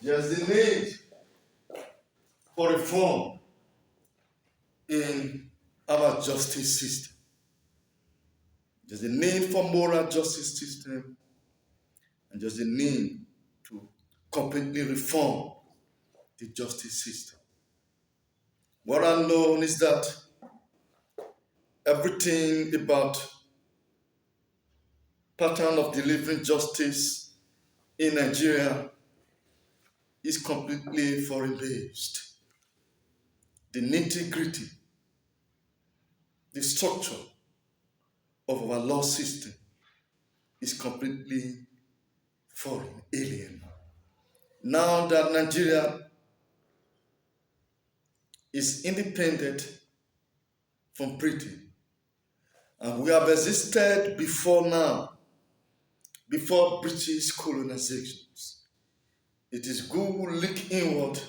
There's a need for reform in our justice system. There's a need for moral justice system, and there's a need to completely reform the justice system. What I know is that everything about pattern of delivering justice in Nigeria is completely foreign based. The nitty gritty, the structure of our law system is completely foreign, alien. Now that Nigeria is independent from Britain, and we have existed before now, before British colonizations, it is good we look inward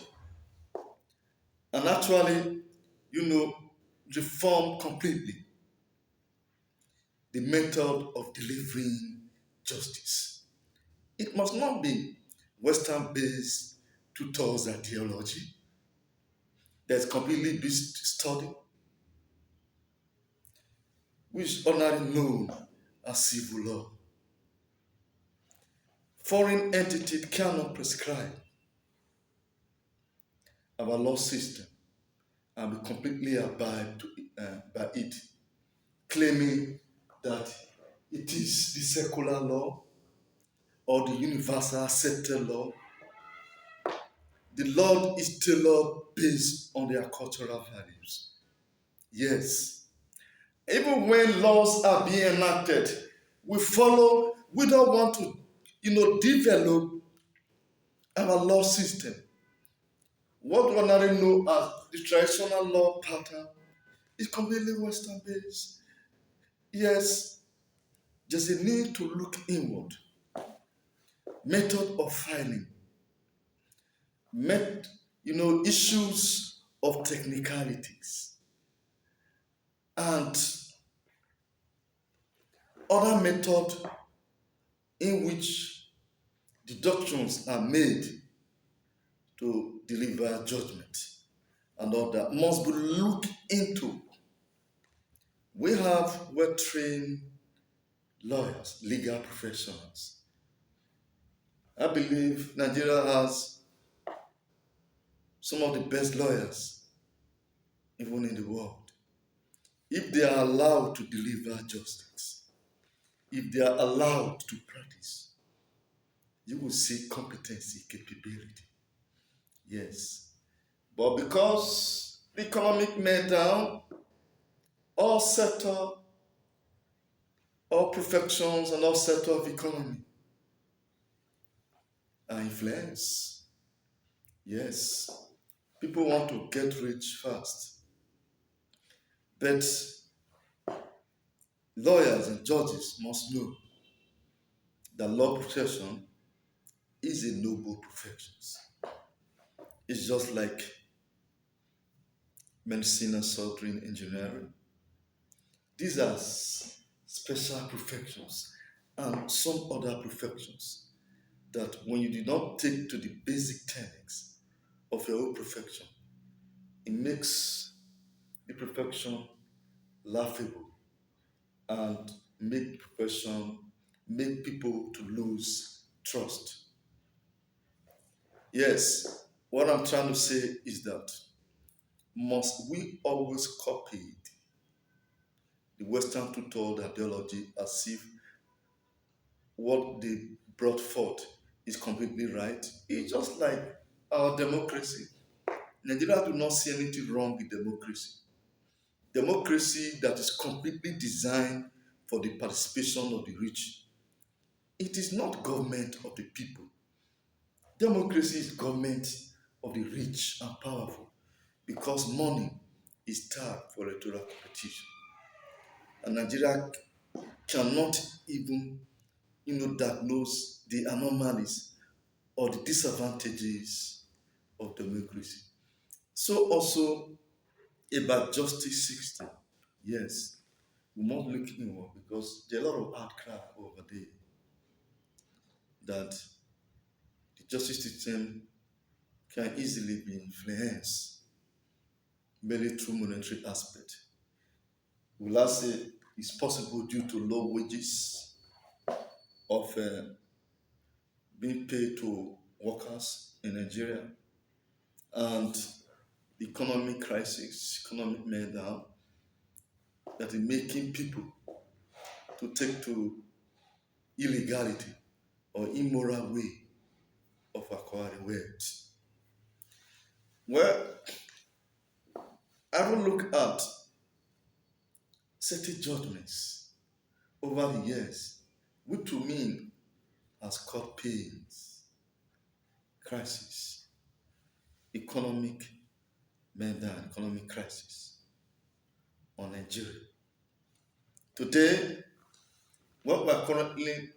and actually, reform completely the method of delivering justice. It must not be Western based tutors ideology that's completely based study, which is ordinarily known as civil law. Foreign entities cannot prescribe our law system and we completely abide by it, claiming that it is the secular law or the universal accepted law. The law is tailored based on their cultural values. Yes, even when laws are being enacted, we don't want to, develop our law system. What we now know as the traditional law pattern is completely Western based. Yes, there's a need to look inward. Method of filing, issues of technicalities, and other method in which deductions are made to deliver judgment and all that must be looked into. We have well-trained lawyers, legal professionals. I believe Nigeria has some of the best lawyers, even in the world. If they are allowed to deliver justice, if they are allowed to practice, you will see competency, capability. Yes. But because the economic meltdown, all sector, all professions and all sector of economy are influenced. Yes. People want to get rich fast. But lawyers and judges must know that law profession is a noble profession. It's just like medicine and surgery and engineering. These are special professions and some other professions that when you do not take to the basic tenets of your own profession, it makes the profession laughable and make people to lose trust. Yes, what I'm trying to say is that must we always copy the Western tutored ideology as if what they brought forth is completely right? It's just like our democracy. Nigeria do not see anything wrong with democracy. Democracy that is completely designed for the participation of the rich. It is not government of the people. Democracy is government of the rich and powerful because money is tagged for electoral competition. And Nigeria cannot even, diagnose the anomalies or the disadvantages of democracy. So also about justice system. Yes, we must look inward because there are a lot of outcry over there that the justice system can easily be influenced merely through monetary aspect. Will I say it's possible due to low wages of being paid to workers in Nigeria and the economic crisis, economic meltdown that is making people to take to illegality or immoral way of acquiring wealth. Well, I will look at certain judgments over the years, which to me has caused pains, crisis, economic meltdown, economic crisis on Nigeria. Today, what we're currently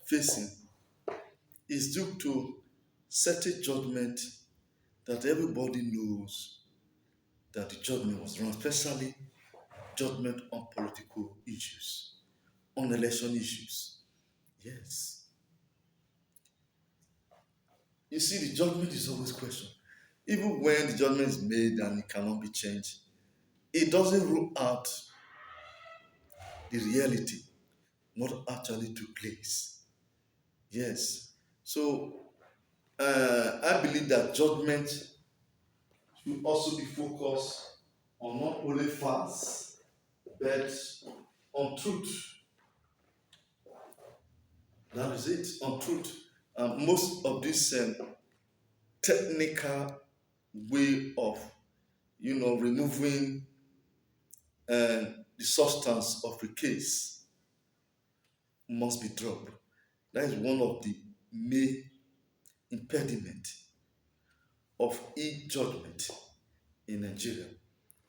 facing is due to certain judgment that everybody knows that the judgment was wrong, especially judgment on political issues, on election issues. Yes. You see, the judgment is always questioned. Even when the judgment is made and it cannot be changed, it doesn't rule out the reality, what actually took place. Yes. So I believe that judgment should also be focused on not only facts, but on truth. That is it, on truth. Most of this technical way of, removing the substance of the case must be dropped. That is one of the main impediment of e-judgment in Nigeria,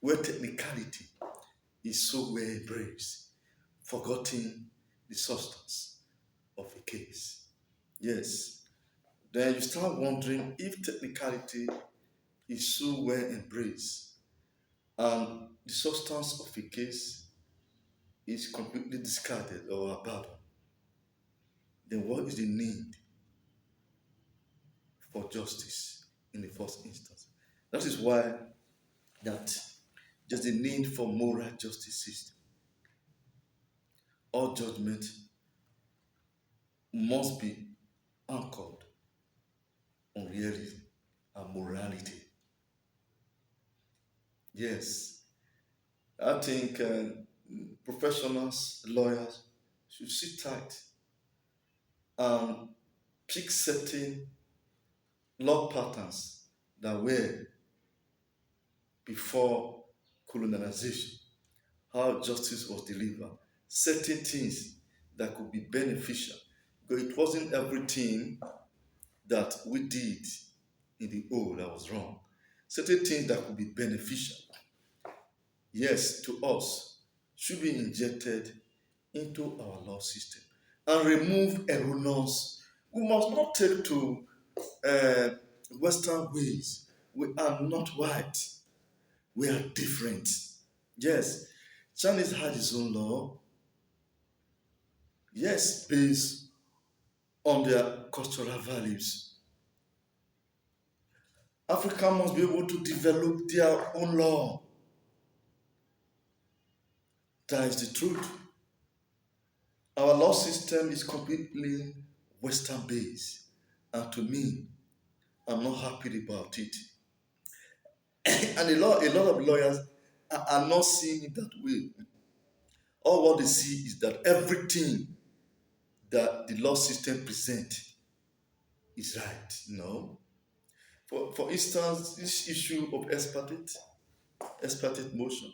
where technicality is so well embraced, forgetting the substance of a case. Yes. Then you start wondering if technicality is so well embraced and the substance of a case is completely discarded or abandoned, then what is the need for justice in the first instance? That is why that there's a need for moral justice system. All judgment must be anchored on reality and morality. Yes, I think professionals, lawyers should sit tight and pick certain law patterns that were before colonization, how justice was delivered, certain things that could be beneficial. Because it wasn't everything that we did in the old that was wrong. Certain things that could be beneficial, yes, to us, should be injected into our law system and remove erroneous. We must not take to uh, Western ways. We are not white. We are different. Yes, Chinese had his own law. Yes, based on their cultural values. Africa must be able to develop their own law. That is the truth. Our law system is completely Western based, and to me, I'm not happy about it. And a lot of lawyers are not seeing it that way. All what they see is that everything that the law system presents is right. No. For instance, this issue of expert motion,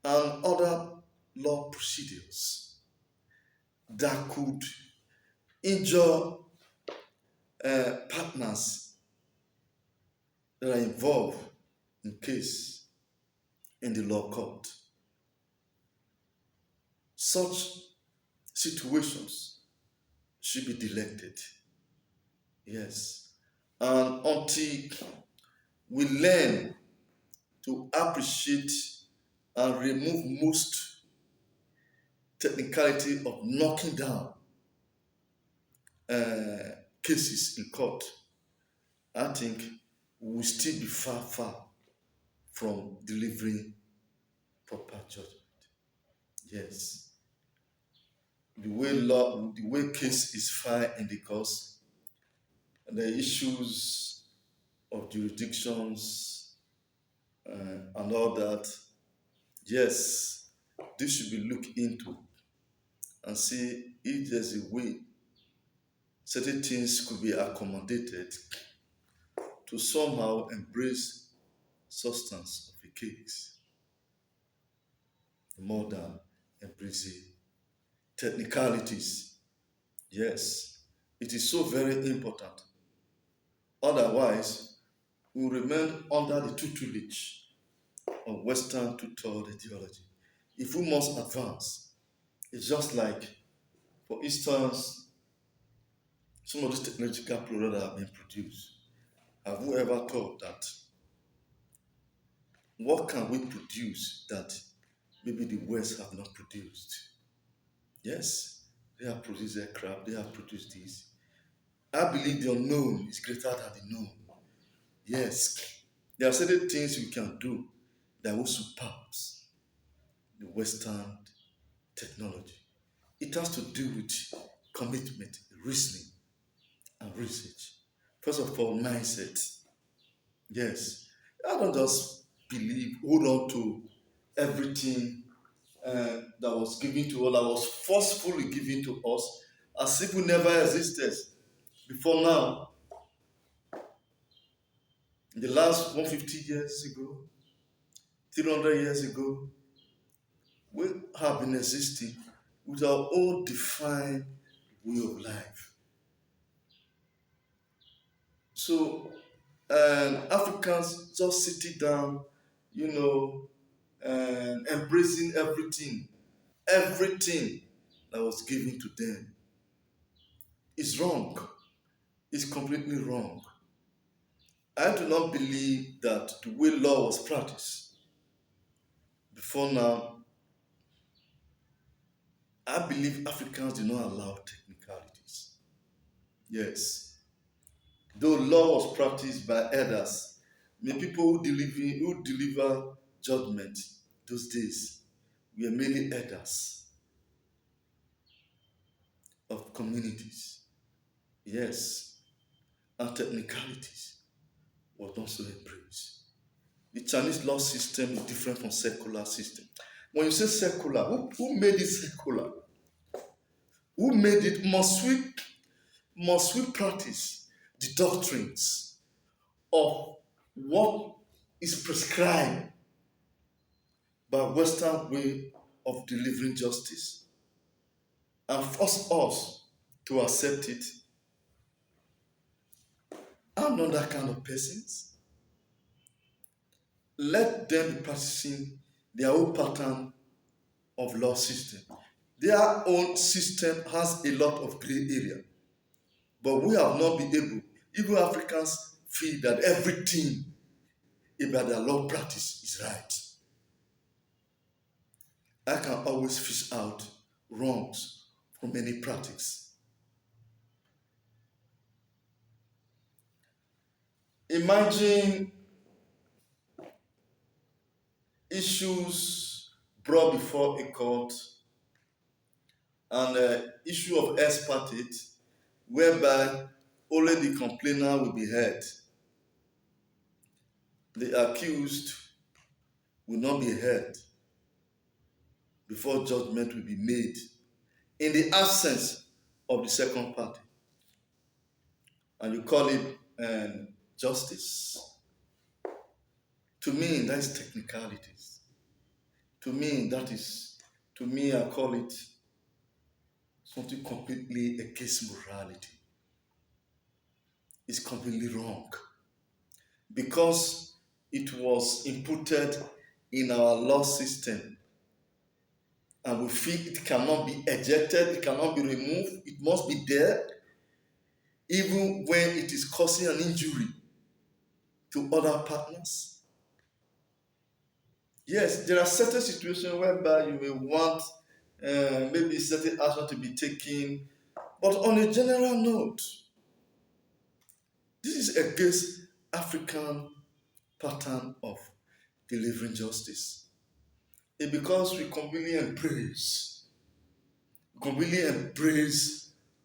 and other law procedures that could injure partners that are involved in case in the law court. Such situations should be deleted. Yes. And until we learn to appreciate and remove most technicality of knocking down cases in court, I think we will still be far, far from delivering proper judgment. Yes. The way case is filed in the courts, the issues of jurisdictions and all that, yes, this should be looked into and see if there's a way certain things could be accommodated to somehow embrace substance of the case more than embracing technicalities. Yes, it is so very important. Otherwise, we will remain under the tutelage of Western tutored ideology. If we must advance, it's just like, for instance, some of these technological products that have been produced. Have we ever thought that what can we produce that maybe the West have not produced? Yes, they have produced aircraft, they have produced this. I believe the unknown is greater than the known. Yes, there are certain things we can do that will surpass the Western technology. It has to do with commitment, reasoning, and research. First of all, mindset. Yes, I don't just hold on to everything that was given to us, that was forcefully given to us, as if we never existed before now. In the last 150 years ago, 300 years ago, we have been existing with our own defined way of life. So, Africans just sitting down, and embracing everything that was given to them is wrong. It's completely wrong. I do not believe that the way law was practiced before now, I believe Africans do not allow technicalities. Yes. Though law was practiced by elders, the people who deliver judgment those days were mainly elders of communities. Yes. And technicalities was also embraced. The Chinese law system is different from secular system. When you say secular, who made it secular? Who made it? Must we practice the doctrines of what is prescribed by Western way of delivering justice and force us to accept it? I'm not that kind of persons. Let them be practicing their own pattern of law system. Their own system has a lot of gray area, but we have not been able, even Africans feel that everything about their law practice is right. I can always fish out wrongs from any practice. Imagine issues brought before a court and issue of ex parte whereby only the complainer will be heard. The accused will not be heard before judgment will be made in the absence of the second party. And you call it justice. To me, that's technicalities. To me, I call it something completely against morality. It's completely wrong. Because it was inputted in our law system and we feel it cannot be ejected, it cannot be removed, it must be there, even when it is causing an injury to other partners. Yes, there are certain situations whereby you may want maybe certain action to be taken, but on a general note, This is against African pattern of delivering justice. It's because we completely embrace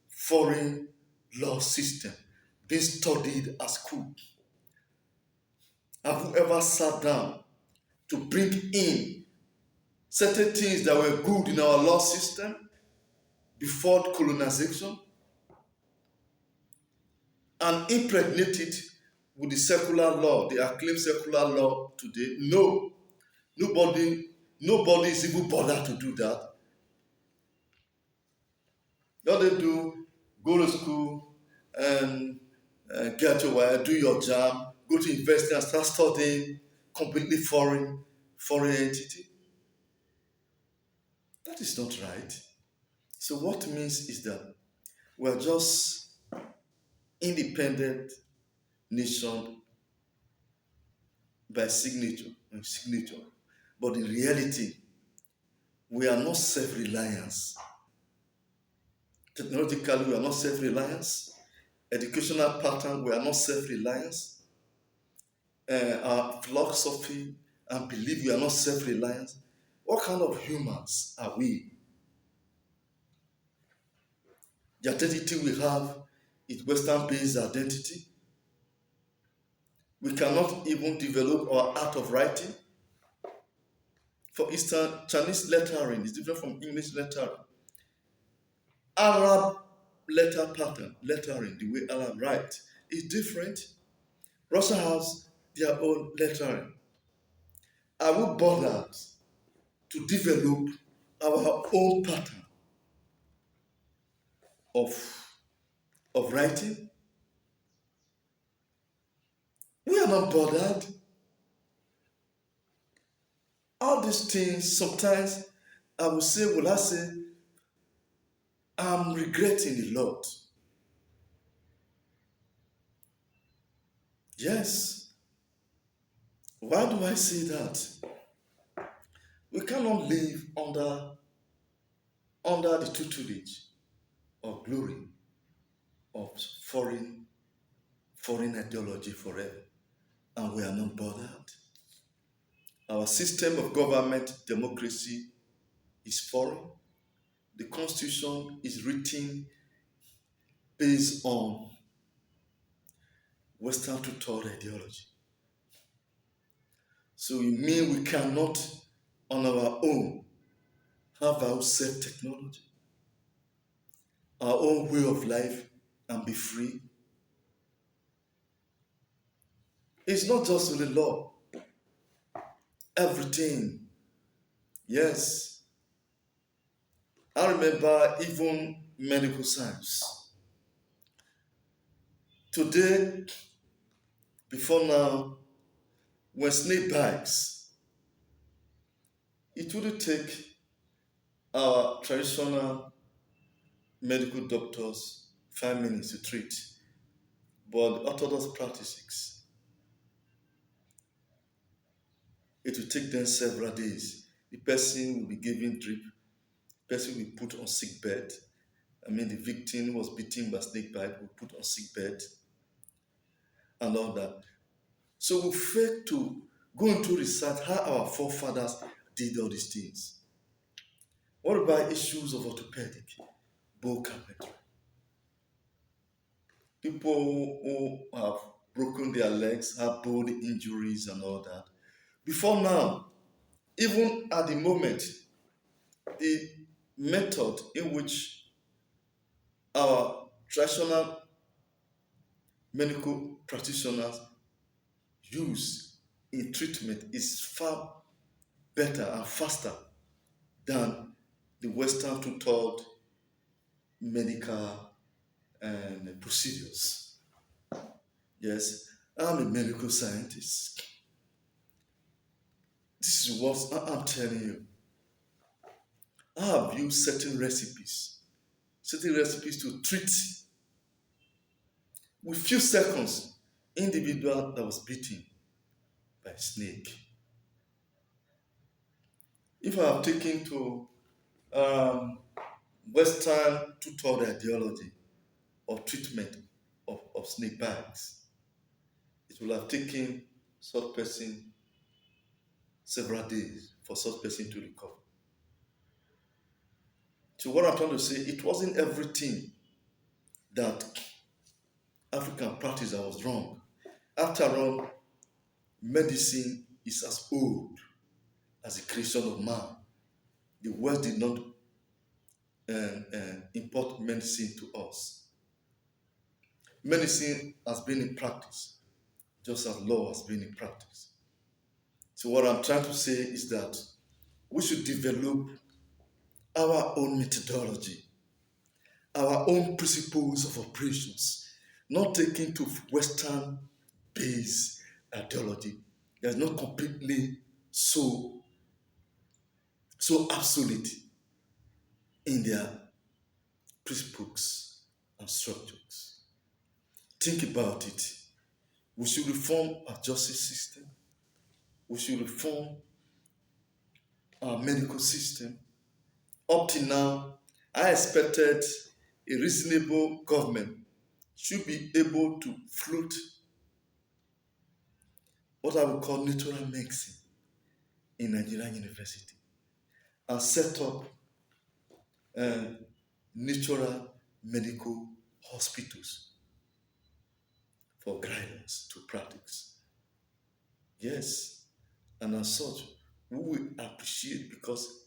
foreign law system being studied at school. Have you ever sat down to bring in certain things that were good in our law system before colonization and impregnate it with the secular law, the acclaimed secular law today? No, nobody is even bothered to do that. All they do, go to school and get your wire, do your job, go to university and start studying completely foreign entity. That is not right. So what it means is that we're just independent nation by signature. But in reality, we are not self-reliance. Technologically, we are not self-reliance. Educational pattern, we are not self-reliance. Our philosophy and belief, we are not self-reliance. What kind of humans are we? The identity we have is Western-based identity. We cannot even develop our art of writing. For instance, Chinese lettering is different from English lettering. Arab lettering, the way Arab write, is different. Russia has their own lettering. Are we bothered to develop our own pattern of, of writing? We are not bothered. All these things, sometimes will I say, I'm regretting a lot. Yes. Why do I say that? We cannot live under the tutelage of glory of foreign ideology forever, and we are not bothered. Our system of government, democracy, is foreign. The constitution is written based on Western tutor ideology. So it means we cannot, on our own, have our self-technology, our own way of life, and be free. It's not just the law. Everything. Yes. I remember even medical science. Today, before now, when snake bites, it wouldn't take our traditional medical doctors 5 minutes to treat, but orthodox practices, it will take them several days. The person will be given drip, the person will be put on sick bed. The victim was bitten by snake bite, will put on sick bed and all that. So we fail to go into research how our forefathers did all these things. What about issues of orthopedic, bone carpentry? People who have broken their legs, have bone injuries and all that. Before now, even at the moment, the method in which our traditional medical practitioners use in treatment is far better and faster than the Western tutored medical procedures. Yes, I'm a medical scientist. This is what I'm telling you. I have used certain recipes to treat with few seconds individual that was bitten by a snake. If I have taken to Western tutored ideology of treatment of snake bites, It will have taken such person several days for such person to recover. So what I'm trying to say, it wasn't everything that African practice that was wrong. After all, medicine is as old as the creation of man. The West did not import medicine to us. Medicine has been in practice, just as law has been in practice. So what I'm trying to say is that we should develop our own methodology, our own principles of operations, not taking to Western based ideology. There's not completely so obsolete in their principles and structures. Think about it. We should reform our justice system. We should reform our medical system. Up till now, I expected a reasonable government should be able to float what I would call natural medicine in Nigerian university and set up natural medical hospitals for guidance to practice. Yes, and as such, we will appreciate because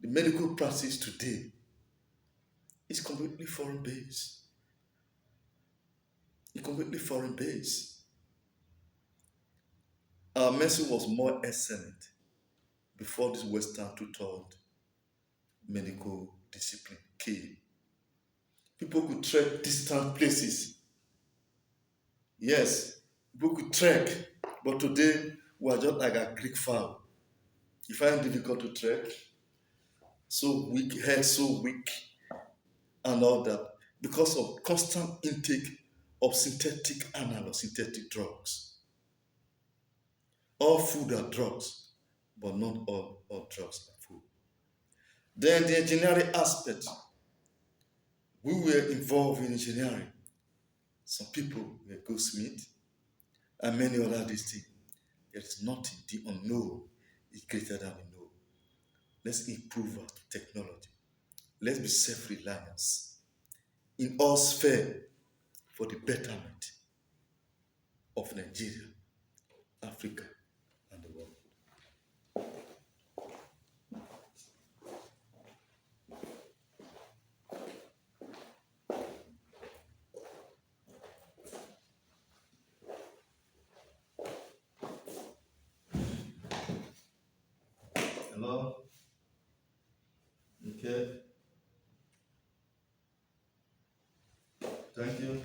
the medical practice today is completely foreign based. It's completely foreign based. Our medicine was more excellent before this Western tutored medical discipline came. People could trek distant places. Yes, people could trek, but today we are just like a Greek fowl. You find it difficult to trek, so weak, head so weak, and all that because of constant intake of synthetic analog, synthetic drugs. All food are drugs, but not all drugs are food. Then the engineering aspect. We were involved in engineering. Some people were goldsmiths and many other these things. There is nothing. The unknown is greater than we know. Let's improve our technology. Let's be self-reliant in all spheres for the betterment of Nigeria, Africa, and the world. Hello? Okay. Thank you.